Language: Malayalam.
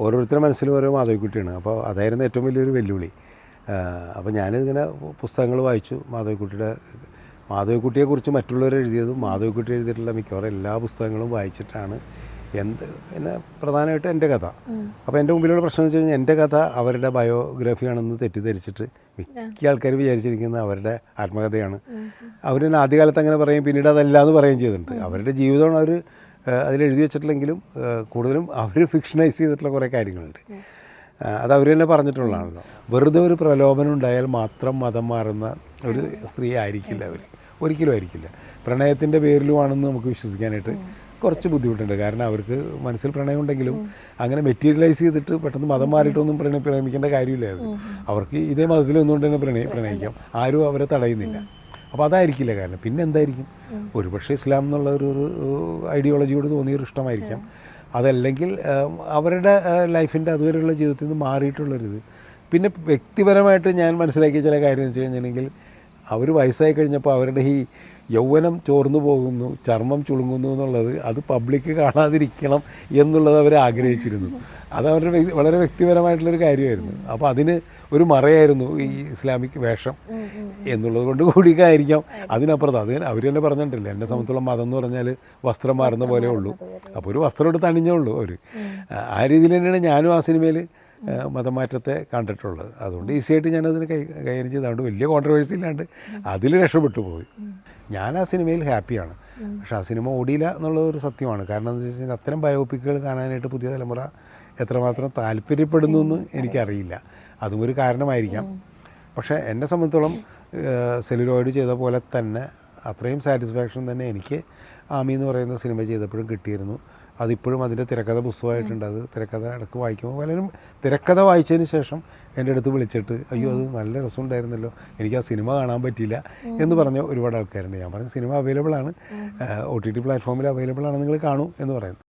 ഓരോരുത്തരുടെ മനസ്സിലും ഓരോ മാധവിക്കുട്ടിയാണ്. അപ്പോൾ അതായിരുന്നു ഏറ്റവും വലിയൊരു വെല്ലുവിളി. അപ്പോൾ ഞാനിങ്ങനെ പുസ്തകങ്ങൾ വായിച്ചു. മാധവിക്കുട്ടിയെക്കുറിച്ച് മറ്റുള്ളവർ എഴുതിയതും മാധവിക്കുട്ടി എഴുതിയിട്ടുള്ള മിക്കവാറും എല്ലാ പുസ്തകങ്ങളും വായിച്ചിട്ടാണ് പിന്നെ പ്രധാനമായിട്ട് എൻ്റെ കഥ. അപ്പോൾ എൻ്റെ മുമ്പിലുള്ള പ്രശ്നം എന്ന് വെച്ച് കഴിഞ്ഞാൽ എൻ്റെ കഥ അവരുടെ ബയോഗ്രഫിയാണെന്ന് തെറ്റിദ്ധരിച്ചിട്ട് മിക്ക ആൾക്കാർ വിചാരിച്ചിരിക്കുന്നത് അവരുടെ ആത്മകഥയാണ്. അവർ തന്നെ ആദ്യകാലത്ത് അങ്ങനെ പറയും, പിന്നീട് അതല്ല എന്ന് പറയുകയും ചെയ്തിട്ടുണ്ട്. അവരുടെ ജീവിതമാണ് അവർ അതിലെഴുതി വെച്ചിട്ടില്ലെങ്കിലും കൂടുതലും അവർ ഫിക്ഷനൈസ് ചെയ്തിട്ടുള്ള കുറേ കാര്യങ്ങളുണ്ട്. അത് അവർ തന്നെ പറഞ്ഞിട്ടുള്ളതാണല്ലോ. വെറുതെ ഒരു പ്രലോഭനം ഉണ്ടായാൽ മാത്രം മതം മാറുന്ന ഒരു സ്ത്രീ ആയിരിക്കില്ല അവർ, ഒരിക്കലും ആയിരിക്കില്ല. പ്രണയത്തിൻ്റെ പേരിലുമാണെന്ന് നമുക്ക് വിശ്വസിക്കാനായിട്ട് കുറച്ച് ബുദ്ധിമുട്ടുണ്ട്. കാരണം അവർക്ക് മനസ്സിൽ പ്രണയമുണ്ടെങ്കിലും അങ്ങനെ മെറ്റീരിയലൈസ് ചെയ്തിട്ട് പെട്ടെന്ന് മതം മാറിയിട്ടൊന്നും പ്രേമിക്കേണ്ട കാര്യമില്ലായിരുന്നു. അവർക്ക് ഇതേ മതത്തിൽ ഒന്നുകൊണ്ട് തന്നെ പ്രണയിക്കാം, ആരും അവരെ തടയുന്നില്ല. അപ്പോൾ അതായിരിക്കില്ല കാരണം. പിന്നെ എന്തായിരിക്കും? ഒരുപക്ഷെ ഇസ്ലാം എന്നുള്ള ഒരു ഐഡിയോളജിയോട് തോന്നിയൊരു ഇഷ്ടമായിരിക്കാം. അതല്ലെങ്കിൽ അവരുടെ ലൈഫിൻ്റെ അതുവരെയുള്ള ജീവിതത്തിൽ നിന്ന് മാറിയിട്ടുള്ളൊരിത്. പിന്നെ വ്യക്തിപരമായിട്ട് ഞാൻ മനസ്സിലാക്കിയ ചില കാര്യം എന്ന് വെച്ച് കഴിഞ്ഞിട്ടുണ്ടെങ്കിൽ, അവർ വയസ്സായി കഴിഞ്ഞപ്പോൾ അവരുടെ ഈ യൗവനം ചോർന്നു പോകുന്നു, ചർമ്മം ചുളുങ്ങുന്നു എന്നുള്ളത് അത് പബ്ലിക്ക് കാണാതിരിക്കണം എന്നുള്ളത് അവർ ആഗ്രഹിച്ചിരുന്നു. അത് അവരുടെ വളരെ വ്യക്തിപരമായിട്ടുള്ളൊരു കാര്യമായിരുന്നു. അപ്പോൾ അതിന് ഒരു മറയായിരുന്നു ഈ ഇസ്ലാമിക് വേഷം എന്നുള്ളത് കൊണ്ട് കൂടിയായിരിക്കാം. അതിനപ്പുറത്ത് അത് അവർ തന്നെ പറഞ്ഞിട്ടില്ല, എന്നെ സംബന്ധിച്ചുള്ള മതം എന്ന് പറഞ്ഞാൽ വസ്ത്രം മാറുന്ന പോലെ ഉള്ളൂ. അപ്പോൾ ഒരു വസ്ത്രം എടുത്ത് അണിഞ്ഞേ ഉള്ളൂ അവർ. ആ രീതിയിൽ തന്നെയാണ് ഞാനും ആ സിനിമയിൽ മതമാറ്റത്തെ കണ്ടിട്ടുള്ളത്. അതുകൊണ്ട് ഈസിയായിട്ട് ഞാനതിന് കൈകാര്യം ചെയ്ത്, അതുകൊണ്ട് വലിയ കോൺട്രവേഴ്സി ഇല്ലാണ്ട് അതിൽ രക്ഷപ്പെട്ടു പോയി. ഞാൻ ആ സിനിമയിൽ ഹാപ്പിയാണ്. പക്ഷെ ആ സിനിമ ഓടിയില്ല എന്നുള്ളതൊരു സത്യമാണ്. കാരണം എന്താ വെച്ച് കഴിഞ്ഞാൽ അത്തരം ബയോപിക്കുകൾ കാണാനായിട്ട് പുതിയ തലമുറ എത്രമാത്രം താല്പര്യപ്പെടുന്നു എന്ന് എനിക്കറിയില്ല. അതും ഒരു കാരണമായിരിക്കാം. പക്ഷേ എന്നെ സംബന്ധിച്ചോളം സെല്ലുലോയിഡ് ചെയ്ത പോലെ തന്നെ അത്രയും സാറ്റിസ്ഫാക്ഷൻ തന്നെ എനിക്ക് ആമി എന്ന് പറയുന്ന സിനിമ ചെയ്തപ്പോഴും കിട്ടിയിരുന്നു. അതിപ്പോഴും അതിൻ്റെ തിരക്കഥ പുസ്തകമായിട്ടുണ്ട്. അത് തിരക്കഥ ഇടയ്ക്ക് വായിക്കുമ്പോൾ പലരും തിരക്കഥ വായിച്ചതിന് ശേഷം എൻ്റെ അടുത്ത് വിളിച്ചിട്ട്, അയ്യോ അത് നല്ല രസമുണ്ടായിരുന്നല്ലോ, എനിക്ക് ആ സിനിമ കാണാൻ പറ്റിയില്ല എന്ന് പറഞ്ഞ ഒരുപാട് ആൾക്കാരുണ്ട്. ഞാൻ പറഞ്ഞ സിനിമ അവൈലബിൾ ആണ്, OTT പ്ലാറ്റ്ഫോമിൽ അവൈലബിൾ ആണ്, നിങ്ങൾ കാണൂ എന്ന് പറയുന്നു.